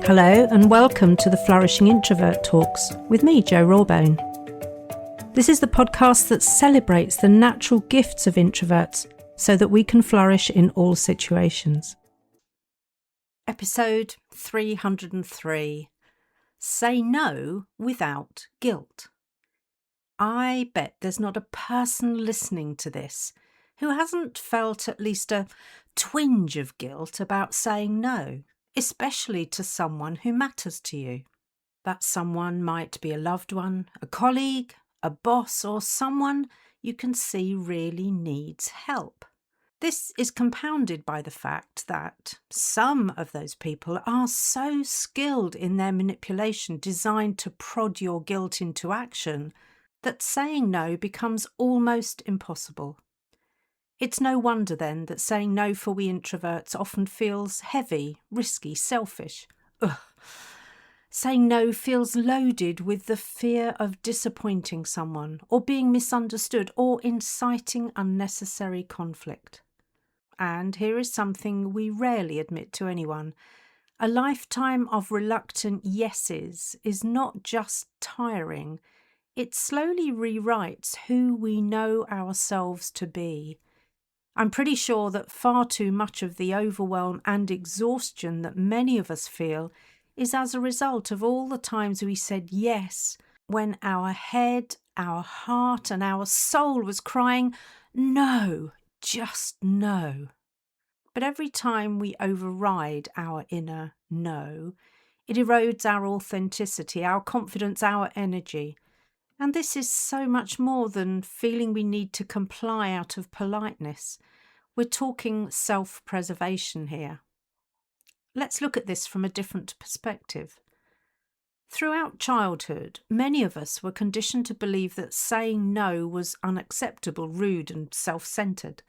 Hello and welcome to the Flourishing Introvert Talks with me, 𝗹𝗲𝗿𝗶𝗱. This is the podcast that celebrates the natural gifts of introverts so that we can flourish in all situations. Episode 303. Say no without guilt. I bet there's not a person listening to this who hasn't felt at least a twinge of guilt about saying no, especially to someone who matters to you. That someone might be a loved one, a colleague, a boss, or someone you can see really needs help. This is compounded by the fact that some of those people are so skilled in their manipulation designed to prod your guilt into action that saying no becomes almost impossible. It's no wonder then that saying no for we introverts often feels heavy, risky, selfish. Ugh. Saying no feels loaded with the fear of disappointing someone or being misunderstood or inciting unnecessary conflict. And here is something we rarely admit to anyone. A lifetime of reluctant yeses is not just tiring, it slowly rewrites who we know ourselves to be. I'm pretty sure that far too much of the overwhelm and exhaustion that many of us feel is as a result of all the times we said yes when our head, our heart and our soul was crying, no, just no. But every time we override our inner no, it erodes our authenticity, our confidence, our energy. And this is so much more than feeling we need to comply out of politeness. We're talking self-preservation here. Let's look at this from a different perspective. Throughout childhood, many of us were conditioned to believe that saying no was unacceptable, rude and self-centred.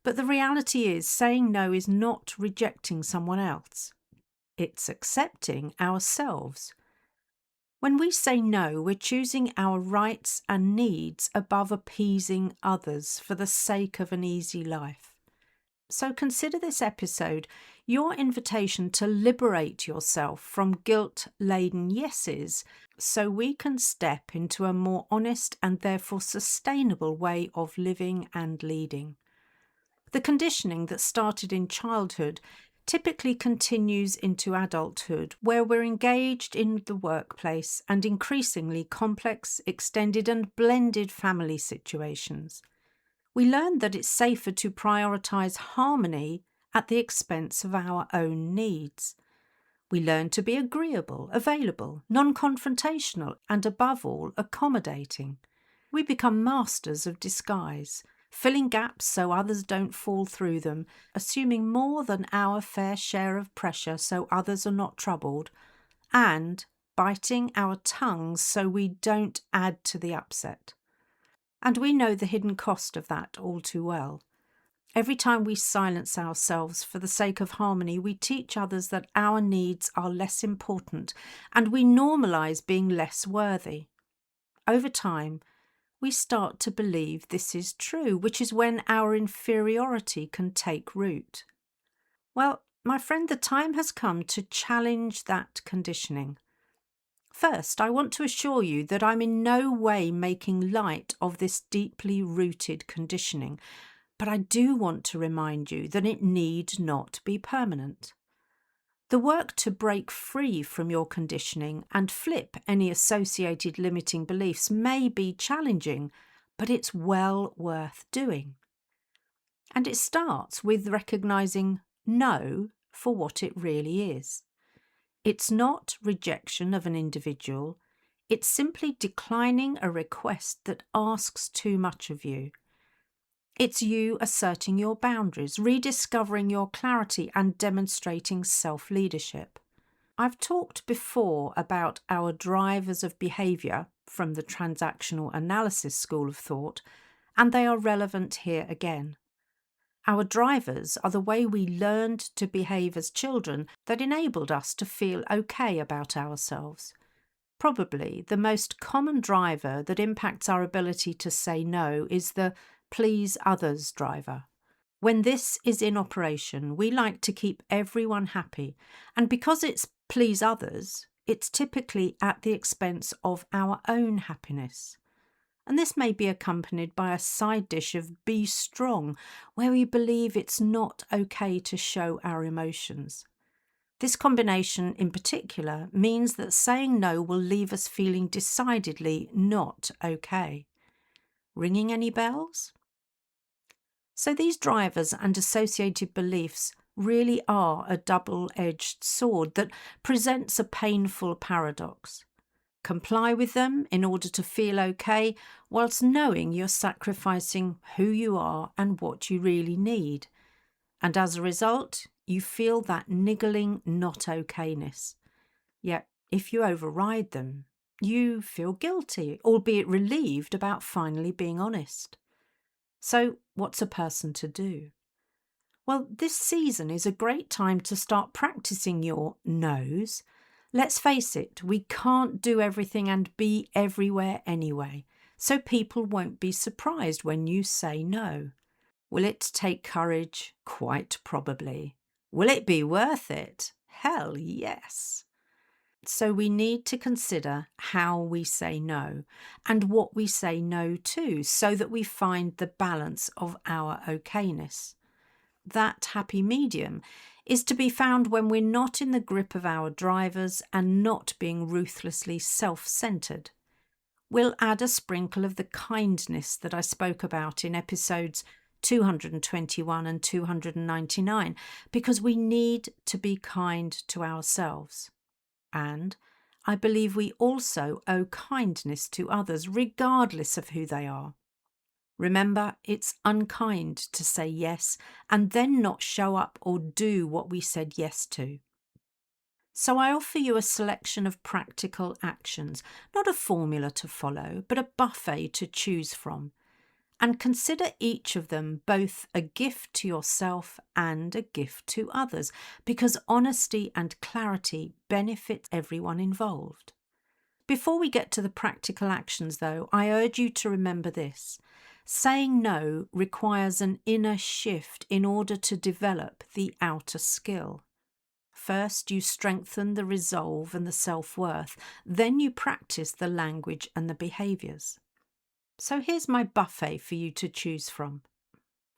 But the reality is saying no is not rejecting someone else. It's accepting ourselves. When we say no, we're choosing our rights and needs above appeasing others for the sake of an easy life. So consider this episode your invitation to liberate yourself from guilt-laden yeses so we can step into a more honest and therefore sustainable way of living and leading. The conditioning that started in childhood typically continues into adulthood, where we're engaged in the workplace and increasingly complex, extended and blended family situations. We learn that it's safer to prioritise harmony at the expense of our own needs. We learn to be agreeable, available, non-confrontational and above all accommodating. We become masters of disguise, filling gaps so others don't fall through them, assuming more than our fair share of pressure so others are not troubled, and biting our tongues so we don't add to the upset. And we know the hidden cost of that all too well. Every time we silence ourselves for the sake of harmony, we teach others that our needs are less important, and we normalise being less worthy. Over time, we start to believe this is true, which is when our inferiority can take root. Well, my friend, the time has come to challenge that conditioning. First, I want to assure you that I'm in no way making light of this deeply rooted conditioning, but I do want to remind you that it need not be permanent. The work to break free from your conditioning and flip any associated limiting beliefs may be challenging, but it's well worth doing. And it starts with recognising no for what it really is. It's not rejection of an individual, it's simply declining a request that asks too much of you. It's you asserting your boundaries, rediscovering your clarity and demonstrating self-leadership. I've talked before about our drivers of behaviour from the transactional analysis school of thought, and they are relevant here again. Our drivers are the way we learned to behave as children that enabled us to feel okay about ourselves. Probably the most common driver that impacts our ability to say no is the please others driver. When this is in operation, we like to keep everyone happy, and because it's please others, it's typically at the expense of our own happiness. And this may be accompanied by a side dish of be strong, where we believe it's not okay to show our emotions. This combination in particular means that saying no will leave us feeling decidedly not okay. Ringing any bells? So these drivers and associated beliefs really are a double-edged sword that presents a painful paradox. Comply with them in order to feel okay, whilst knowing you're sacrificing who you are and what you really need. And as a result, you feel that niggling not okayness. Yet, if you override them, you feel guilty, albeit relieved about finally being honest. So, what's a person to do? Well, this season is a great time to start practicing your no's. Let's face it, we can't do everything and be everywhere anyway, so people won't be surprised when you say no. Will it take courage? Quite probably. Will it be worth it? Hell yes. So we need to consider how we say no and what we say no to so that we find the balance of our okayness. That happy medium is to be found when we're not in the grip of our drivers and not being ruthlessly self-centred. We'll add a sprinkle of the kindness that I spoke about in episodes 221 and 299 because we need to be kind to ourselves. And I believe we also owe kindness to others regardless of who they are. Remember, it's unkind to say yes and then not show up or do what we said yes to. So I offer you a selection of practical actions, not a formula to follow, but a buffet to choose from. And consider each of them both a gift to yourself and a gift to others, because honesty and clarity benefit everyone involved. Before we get to the practical actions, though, I urge you to remember this. Saying no requires an inner shift in order to develop the outer skill. First, you strengthen the resolve and the self-worth. Then you practice the language and the behaviours. So here's my buffet for you to choose from.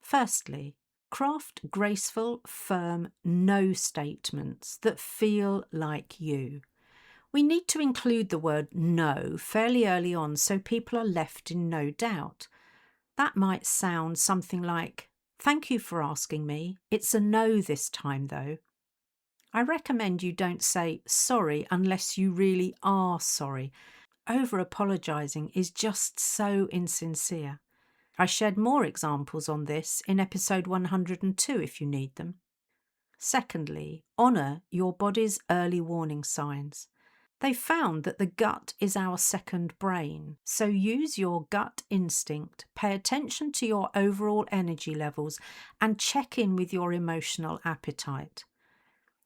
Firstly, craft graceful, firm no statements that feel like you. We need to include the word no fairly early on so people are left in no doubt. That might sound something like, "Thank you for asking me. It's a no this time though." I recommend you don't say sorry unless you really are sorry. Over-apologising is just so insincere. I shared more examples on this in episode 102 if you need them. Secondly, honour your body's early warning signs. They found that the gut is our second brain, so use your gut instinct, pay attention to your overall energy levels, and check in with your emotional appetite.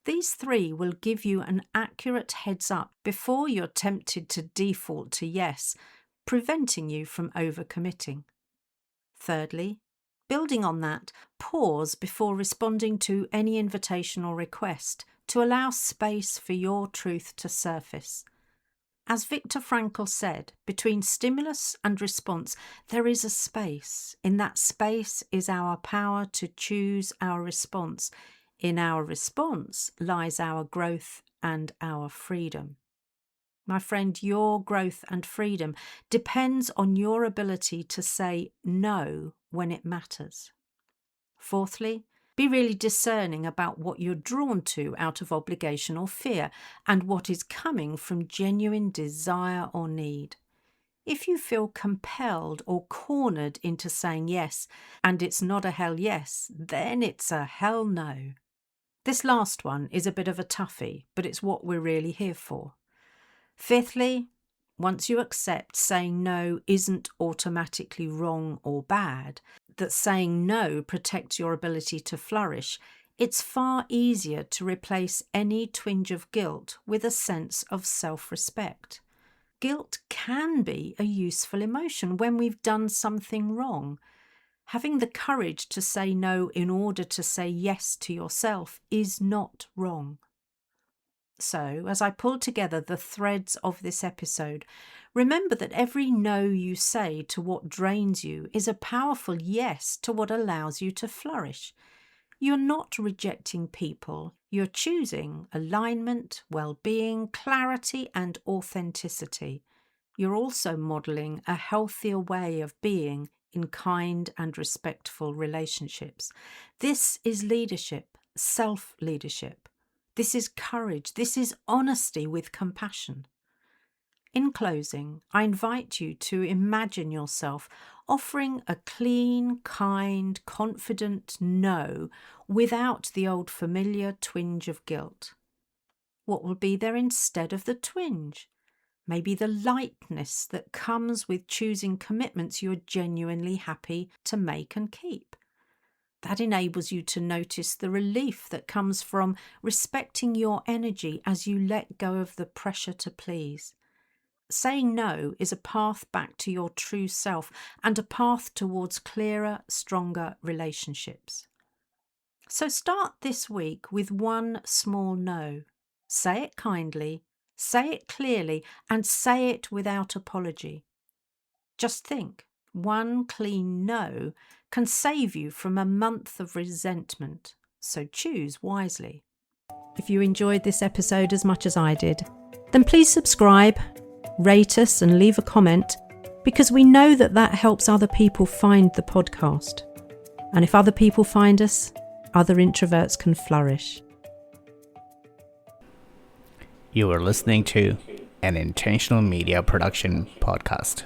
These three will give you an accurate heads up before you're tempted to default to yes, preventing you from overcommitting. Thirdly, building on that, pause before responding to any invitation or request to allow space for your truth to surface. As Viktor Frankl said, between stimulus and response, there is a space. In that space is our power to choose our response. In our response lies our growth and our freedom. My friend, your growth and freedom depends on your ability to say no when it matters. Fourthly, be really discerning about what you're drawn to out of obligation or fear and what is coming from genuine desire or need. If you feel compelled or cornered into saying yes and it's not a hell yes, then it's a hell no. This last one is a bit of a toughie, but it's what we're really here for. Fifthly, once you accept saying no isn't automatically wrong or bad, that saying no protects your ability to flourish, it's far easier to replace any twinge of guilt with a sense of self-respect. Guilt can be a useful emotion when we've done something wrong. Having the courage to say no in order to say yes to yourself is not wrong. So, as I pull together the threads of this episode, remember that every no you say to what drains you is a powerful yes to what allows you to flourish. You're not rejecting people, you're choosing alignment, well-being, clarity and authenticity. You're also modelling a healthier way of being in kind and respectful relationships. This is leadership, self-leadership. This is courage. This is honesty with compassion. In closing, I invite you to imagine yourself offering a clean, kind, confident no without the old familiar twinge of guilt. What will be there instead of the twinge? Maybe the lightness that comes with choosing commitments you're genuinely happy to make and keep. That enables you to notice the relief that comes from respecting your energy as you let go of the pressure to please. Saying no is a path back to your true self and a path towards clearer, stronger relationships. So start this week with one small no. Say it kindly, say it clearly, and say it without apology. Just think, one clean no can save you from a month of resentment, so choose wisely. If you enjoyed this episode as much as I did, then please subscribe, rate us and leave a comment, because we know that helps other people find the podcast. And if other people find us, other introverts can flourish. You are listening to an Intentional Media Production podcast.